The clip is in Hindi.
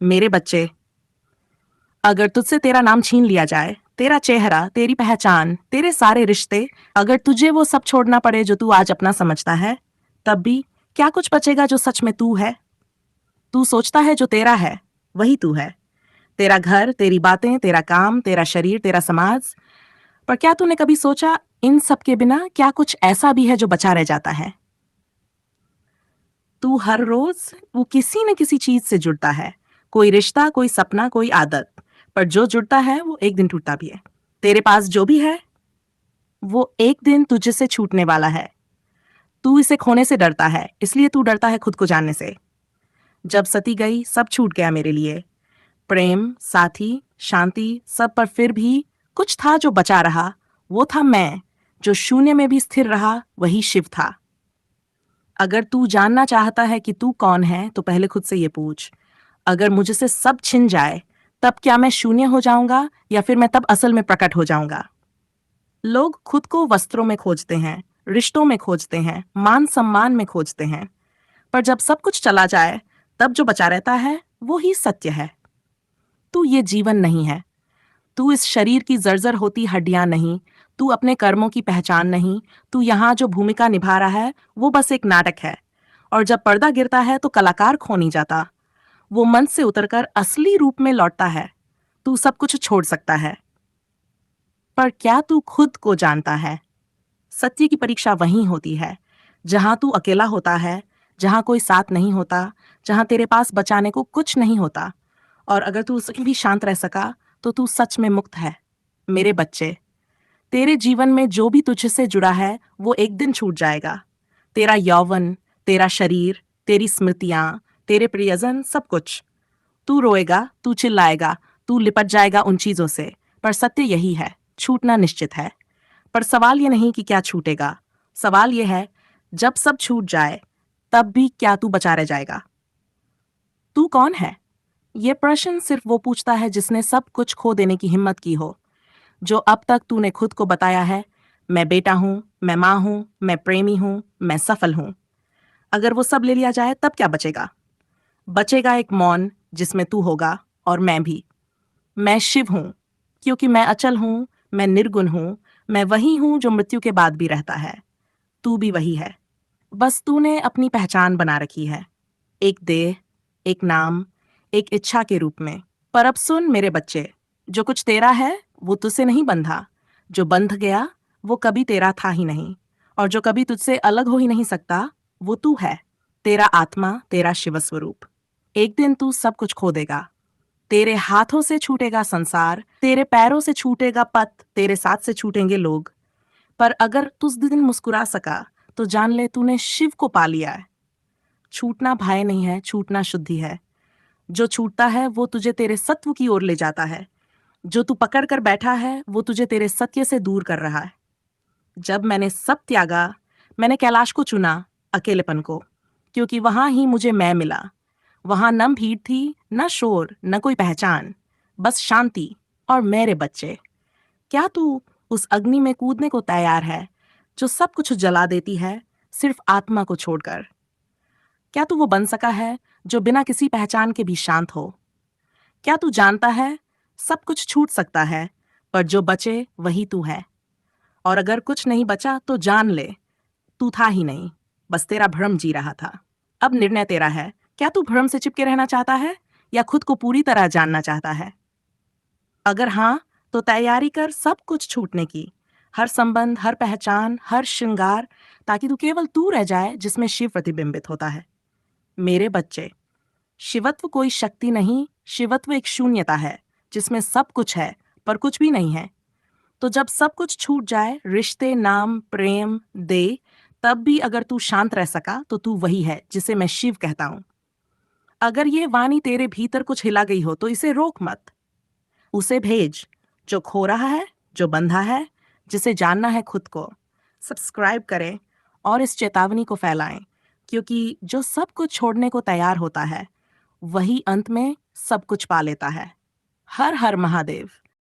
मेरे बच्चे, अगर तुझसे तेरा नाम छीन लिया जाए, तेरा चेहरा, तेरी पहचान, तेरे सारे रिश्ते, अगर तुझे वो सब छोड़ना पड़े जो तू आज अपना समझता है, तब भी क्या कुछ बचेगा जो सच में तू है? तू सोचता है जो तेरा है, वही तू है। तेरा घर, तेरी बातें, तेरा काम, तेरा शरीर, तेरा समाज। पर क्या तूने कभी सोचा इन सब के बिना क्या कुछ ऐसा भी है जो बचा रह जाता है? तू हर रोज वो किसी न किसी चीज से जुड़ता है। कोई रिश्ता, कोई सपना, कोई आदत। पर जो जुड़ता है वो एक दिन टूटता भी है। तेरे पास जो भी है वो एक दिन तुझे से छूटने वाला है। तू इसे खोने से डरता है, इसलिए तू डरता है खुद को जानने से। जब सती गई सब छूट गया मेरे लिए। प्रेम, साथी, शांति, सब, पर फिर भी कुछ था जो बचा रहा। वो था मैं, जो शून्य में भी स्थिर रहा, वही शिव था। अगर तू जानना चाहता है कि तू कौन है तो पहले खुद से ये पूछ, अगर मुझसे सब छिन जाए तब क्या मैं शून्य हो जाऊंगा या फिर मैं तब असल में प्रकट हो जाऊंगा? लोग खुद को वस्त्रों में खोजते हैं, रिश्तों में खोजते हैं, मान सम्मान में खोजते हैं। पर जब सब कुछ चला जाए तब जो बचा रहता है वो ही सत्य है। तू ये जीवन नहीं है। तू इस शरीर की जर्जर होती हड्डियां नहीं। तू अपने कर्मों की पहचान नहीं। तू यहाँ जो भूमिका निभा रहा है वो बस एक नाटक है। और जब पर्दा गिरता है तो कलाकार खो नहीं जाता, वो मंच से उतरकर असली रूप में लौटता है। तू सब कुछ छोड़ सकता है, पर क्या तू खुद को जानता है? सत्य की परीक्षा वहीं होती है जहां तू अकेला होता है, जहां कोई साथ नहीं होता, जहां तेरे पास बचाने को कुछ नहीं होता। और अगर तू उसमें भी शांत रह सका तो तू सच में मुक्त है। मेरे बच्चे, तेरे जीवन में जो भी तुझसे जुड़ा है वो एक दिन छूट जाएगा। तेरा यौवन, तेरा शरीर, तेरी स्मृतियां, तेरे प्रियजन, सब कुछ। तू रोएगा, तू चिल्लाएगा, तू लिपट जाएगा उन चीजों से। पर सत्य यही है, छूटना निश्चित है। पर सवाल ये नहीं कि क्या छूटेगा, सवाल ये है जब सब छूट जाए तब भी क्या तू बचा रह जाएगा? तू कौन है? ये प्रश्न सिर्फ वो पूछता है जिसने सब कुछ खो देने की हिम्मत की हो। जो अब तक तूने खुद को बताया है, मैं बेटा हूं, मैं मां हूं, मैं प्रेमी हूं, मैं सफल हूं। अगर वो सब ले लिया जाए तब क्या बचेगा? बचेगा एक मौन जिसमें तू होगा और मैं भी। मैं शिव हूं क्योंकि मैं अचल हूं, मैं निर्गुण हूं, मैं वही हूं जो मृत्यु के बाद भी रहता है। तू भी वही है। बस तूने अपनी पहचान बना रखी है, एक देह, एक नाम, एक इच्छा के रूप में। पर अब सुन मेरे बच्चे, जो कुछ तेरा है वो तुझसे नहीं बंधा। जो बंध गया वो कभी तेरा था ही नहीं। और जो कभी तुझसे अलग हो ही नहीं सकता वो तू है। तेरा आत्मा, तेरा शिव स्वरूप। एक दिन तू सब कुछ खो देगा। तेरे हाथों से छूटेगा संसार, तेरे पैरों से छूटेगा पथ, तेरे साथ से छूटेंगे लोग। पर अगर तू उस दिन मुस्कुरा सका तो जान ले तूने शिव को पा लिया है। छूटना भय नहीं है, छूटना शुद्धि है। जो छूटता है वो तुझे तेरे सत्व की ओर ले जाता है। जो तू पकड़ कर बैठा है वो तुझे तेरे सत्य से दूर कर रहा है। जब मैंने सब त्यागा, मैंने कैलाश को चुना, अकेलेपन को, क्योंकि वहां ही मुझे मैं मिला। वहां न भीड़ थी, न शोर, न कोई पहचान, बस शांति। और मेरे बच्चे, क्या तू उस अग्नि में कूदने को तैयार है जो सब कुछ जला देती है, सिर्फ आत्मा को छोड़कर? क्या तू वो बन सका है जो बिना किसी पहचान के भी शांत हो? क्या तू जानता है सब कुछ छूट सकता है, पर जो बचे वही तू है। और अगर कुछ नहीं बचा तो जान ले तू था ही नहीं, बस तेरा भ्रम जी रहा था। अब निर्णय तेरा है, क्या तू भ्रम से चिपके रहना चाहता है या खुद को पूरी तरह जानना चाहता है? अगर हाँ, तो तैयारी कर सब कुछ छूटने की। हर संबंध, हर पहचान, हर श्रृंगार, ताकि तू केवल तू रह जाए जिसमें शिव प्रतिबिंबित होता है। मेरे बच्चे, शिवत्व कोई शक्ति नहीं, शिवत्व एक शून्यता है जिसमें सब कुछ है पर कुछ भी नहीं है। तो जब सब कुछ छूट जाए, रिश्ते, नाम, प्रेम, दे, तब भी अगर तू शांत रह सका तो तू वही है जिसे मैं शिव कहता हूं। अगर ये वाणी तेरे भीतर कुछ हिला गई हो तो इसे रोक मत। उसे भेज, जो खो रहा है, जो बंधा है, जिसे जानना है खुद को। सब्सक्राइब करें और इस चेतावनी को फैलाएं, क्योंकि जो सब कुछ छोड़ने को तैयार होता है वही अंत में सब कुछ पा लेता है। हर हर महादेव।